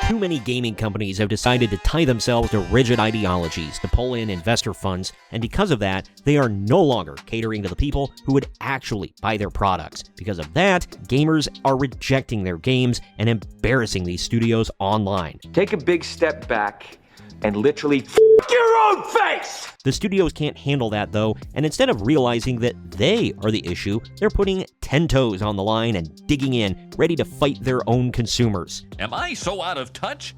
Too many gaming companies have decided to tie themselves to rigid ideologies to pull in investor funds, and because of that, they are no longer catering to the people who would actually buy their products. Because of that, gamers are rejecting their games and embarrassing these studios online. Take a big step back and literally your own face! The studios can't handle that though, and instead of realizing that they are the issue, they're putting 10 toes on the line and digging in, ready to fight their own consumers. Am I so out of touch?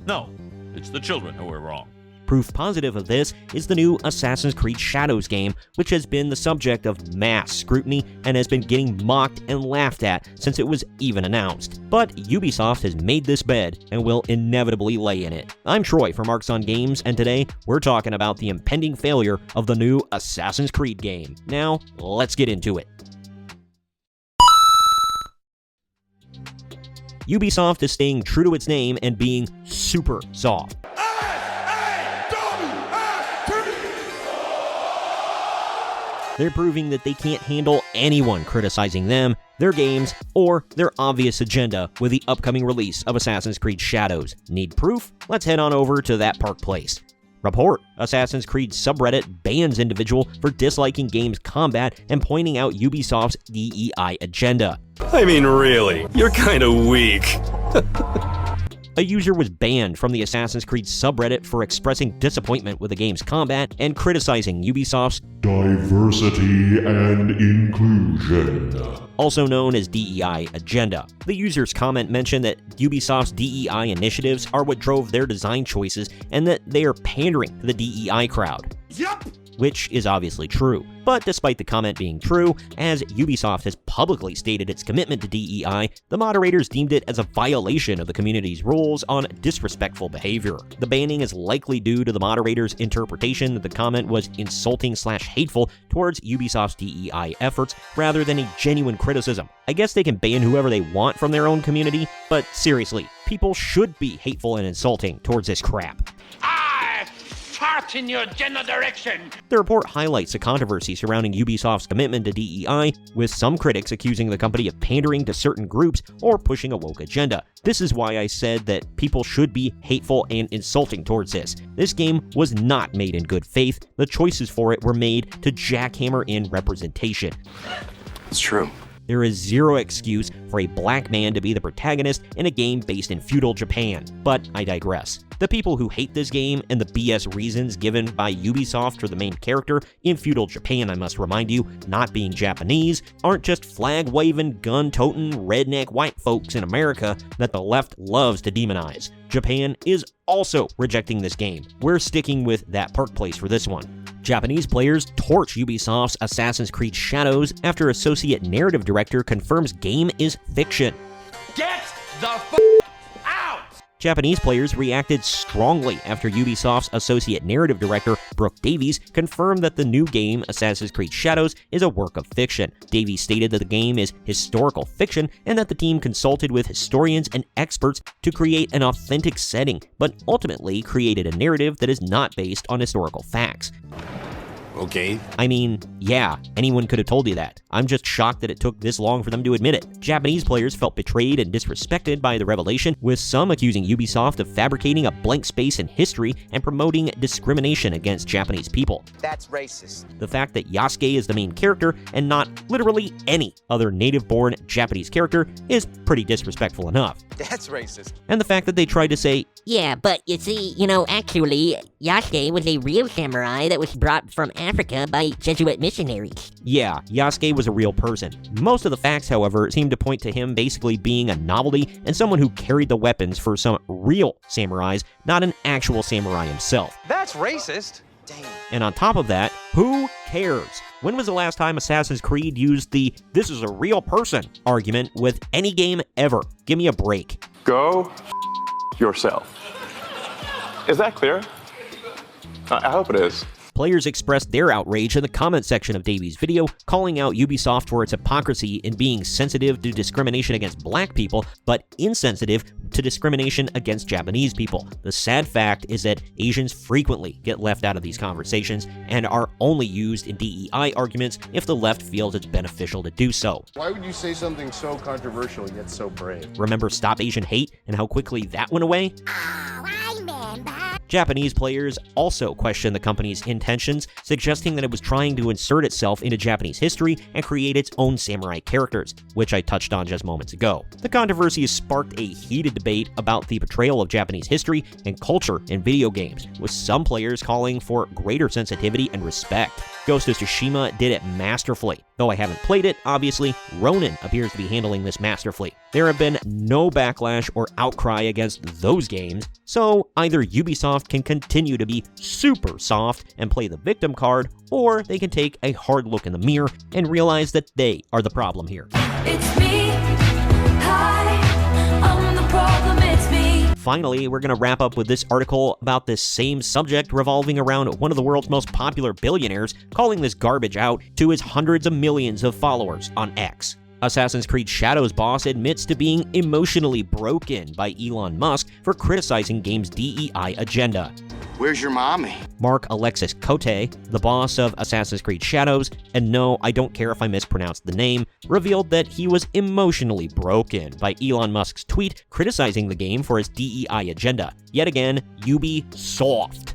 No, it's the children who are wrong. Proof positive of this is the new Assassin's Creed Shadows game, which has been the subject of mass scrutiny and has been getting mocked and laughed at since it was even announced. But Ubisoft has made this bed and will inevitably lay in it. I'm Troy from Marks on Games, and today we're talking about the impending failure of the new Assassin's Creed game. Now, let's get into it. Ubisoft is staying true to its name and being super soft. They're proving that they can't handle anyone criticizing them, their games, or their obvious agenda with the upcoming release of Assassin's Creed Shadows. Need proof? Let's head on over to that Park Place. Report: Assassin's Creed subreddit bans individual for disliking game's combat and pointing out Ubisoft's DEI agenda. I mean, really, you're kinda weak. A user was banned from the Assassin's Creed subreddit for expressing disappointment with the game's combat and criticizing Ubisoft's diversity and inclusion, also known as DEI agenda. The user's comment mentioned that Ubisoft's DEI initiatives are what drove their design choices and that they are pandering to the DEI crowd. Yup! Which is obviously true. But despite the comment being true, as Ubisoft has publicly stated its commitment to DEI, the moderators deemed it as a violation of the community's rules on disrespectful behavior. The banning is likely due to the moderator's interpretation that the comment was insulting/hateful towards Ubisoft's DEI efforts rather than a genuine criticism. I guess they can ban whoever they want from their own community, but seriously, people should be hateful and insulting towards this crap. Fart in your general direction. The report highlights the controversy surrounding Ubisoft's commitment to DEI, with some critics accusing the company of pandering to certain groups or pushing a woke agenda. This is why I said that people should be hateful and insulting towards this. This game was not made in good faith. The choices for it were made to jackhammer in representation. It's true. There is zero excuse for a black man to be the protagonist in a game based in feudal Japan. But I digress. The people who hate this game and the BS reasons given by Ubisoft for the main character in feudal Japan, I must remind you, not being Japanese, aren't just flag-waving, gun-toting, redneck white folks in America that the left loves to demonize. Japan is also rejecting this game. We're sticking with that Park Place for this one. Japanese players torch Ubisoft's Assassin's Creed Shadows after Associate Narrative Director confirms game is fiction. Get the out! Japanese players reacted strongly after Ubisoft's Associate Narrative Director, Brooke Davies, confirmed that the new game, Assassin's Creed Shadows, is a work of fiction. Davies stated that the game is historical fiction and that the team consulted with historians and experts to create an authentic setting, but ultimately created a narrative that is not based on historical facts. Okay. I mean, yeah, anyone could have told you that. I'm just shocked that it took this long for them to admit it. Japanese players felt betrayed and disrespected by the revelation, with some accusing Ubisoft of fabricating a blank space in history and promoting discrimination against Japanese people. That's racist. The fact that Yasuke is the main character and not literally any other native-born Japanese character is pretty disrespectful enough. That's racist. And the fact that they tried to say, yeah, but you see, actually, Yasuke was a real samurai that was brought from Africa by Jesuit missionaries. yeah, Yasuke was a real person. Most of the facts, however, seem to point to him basically being a novelty and someone who carried the weapons for some real samurais, not an actual samurai himself. That's racist. Damn. And on top of that, who cares? When was the last time Assassin's Creed used the "this is a real person" argument with any game ever? Give me a break. Go yourself. Is that clear? I hope it is. Players expressed their outrage in the comment section of Davies' video, calling out Ubisoft for its hypocrisy in being sensitive to discrimination against black people, but insensitive to discrimination against Japanese people. The sad fact is that Asians frequently get left out of these conversations and are only used in DEI arguments if the left feels it's beneficial to do so. Why would you say something so controversial yet so brave? Remember Stop Asian Hate and how quickly that went away? Japanese players also questioned the company's intentions, suggesting that it was trying to insert itself into Japanese history and create its own samurai characters, which I touched on just moments ago. The controversy has sparked a heated debate about the portrayal of Japanese history and culture in video games, with some players calling for greater sensitivity and respect. Ghost of Tsushima did it masterfully. Though I haven't played it, obviously, Ronin appears to be handling this masterfully. There have been no backlash or outcry against those games, so either Ubisoft can continue to be super soft and play the victim card, or they can take a hard look in the mirror and realize that they are the problem here. It's me. Hi, I'm the problem, it's me. Finally, we're going to wrap up with this article about this same subject revolving around one of the world's most popular billionaires calling this garbage out to his hundreds of millions of followers on X. Assassin's Creed Shadows boss admits to being emotionally broken by Elon Musk for criticizing game's DEI agenda. Where's your mommy? Mark Alexis Cote, the boss of Assassin's Creed Shadows, and no, I don't care if I mispronounced the name, revealed that he was emotionally broken by Elon Musk's tweet criticizing the game for its DEI agenda. Yet again, Ubisoft.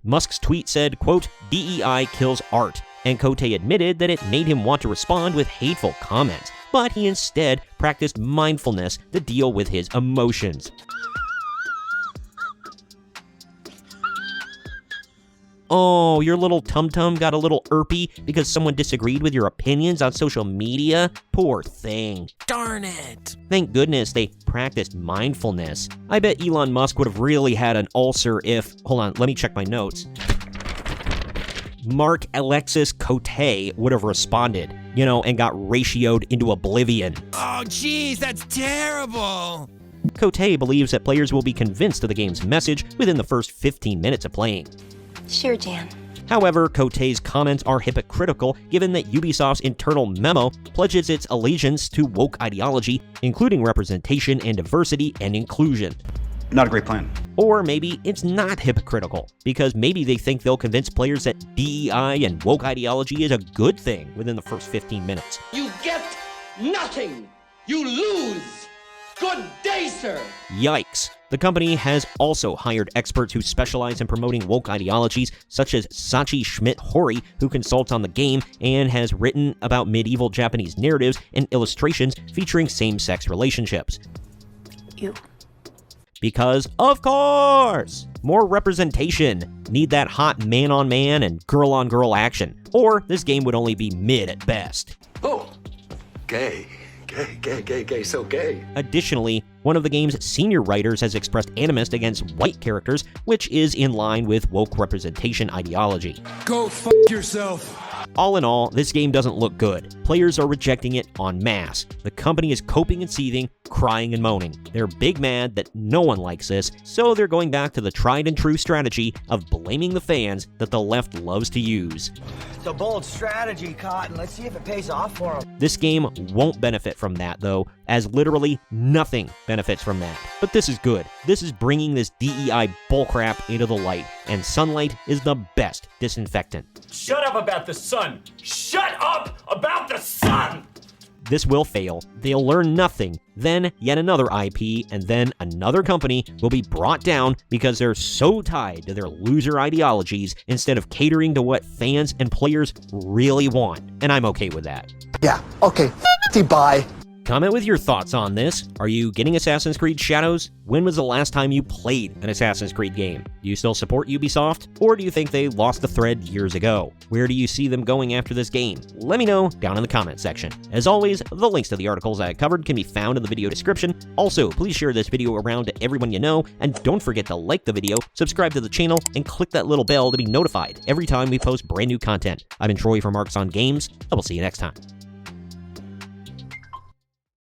Musk's tweet said, quote, DEI kills art, and Cote admitted that it made him want to respond with hateful comments, but he instead practiced mindfulness to deal with his emotions. Oh, your little tum-tum got a little irpy because someone disagreed with your opinions on social media? Poor thing. Darn it. Thank goodness they practiced mindfulness. I bet Elon Musk would have really had an ulcer if... Hold on, let me check my notes. Mark Alexis Cote would have responded, and got ratioed into oblivion. Oh, jeez, that's terrible. Cote believes that players will be convinced of the game's message within the first 15 minutes of playing. Sure, Dan. However, Cote's comments are hypocritical given that Ubisoft's internal memo pledges its allegiance to woke ideology, including representation and diversity and inclusion. Not a great plan. Or maybe it's not hypocritical, because maybe they think they'll convince players that DEI and woke ideology is a good thing within the first 15 minutes. You get nothing. You lose. Good day, sir. Yikes. The company has also hired experts who specialize in promoting woke ideologies, such as Sachi Schmidt-Hori, who consults on the game and has written about medieval Japanese narratives and illustrations featuring same-sex relationships. You. Because, of course, more representation. Need that hot man-on-man and girl-on-girl action. Or this game would only be mid at best. Oh, gay. Gay, so gay. Additionally, one of the game's senior writers has expressed animus against white characters, which is in line with woke representation ideology. Go f*** yourself. All in all, this game doesn't look good. Players are rejecting it en masse. The company is coping and seething, crying and moaning. They're big mad that no one likes this, so they're going back to the tried and true strategy of blaming the fans that the left loves to use. It's a bold strategy, Cotton. Let's see if it pays off for them. This game won't benefit from that, though, as literally nothing benefits from that. But this is good. This is bringing this DEI bullcrap into the light, and sunlight is the best disinfectant. Shut up about the sun! Shut up about the sun! This will fail. They'll learn nothing. Then yet another IP and then another company will be brought down because they're so tied to their loser ideologies instead of catering to what fans and players really want. And I'm okay with that. Yeah, okay. Bye. Comment with your thoughts on this. Are you getting Assassin's Creed Shadows? When was the last time you played an Assassin's Creed game? Do you still support Ubisoft? Or do you think they lost the thread years ago? Where do you see them going after this game? Let me know down in the comment section. As always, the links to the articles I covered can be found in the video description. Also, please share this video around to everyone you know, and don't forget to like the video, subscribe to the channel, and click that little bell to be notified every time we post brand new content. I've been Troy from Marks on Games. I will see you next time.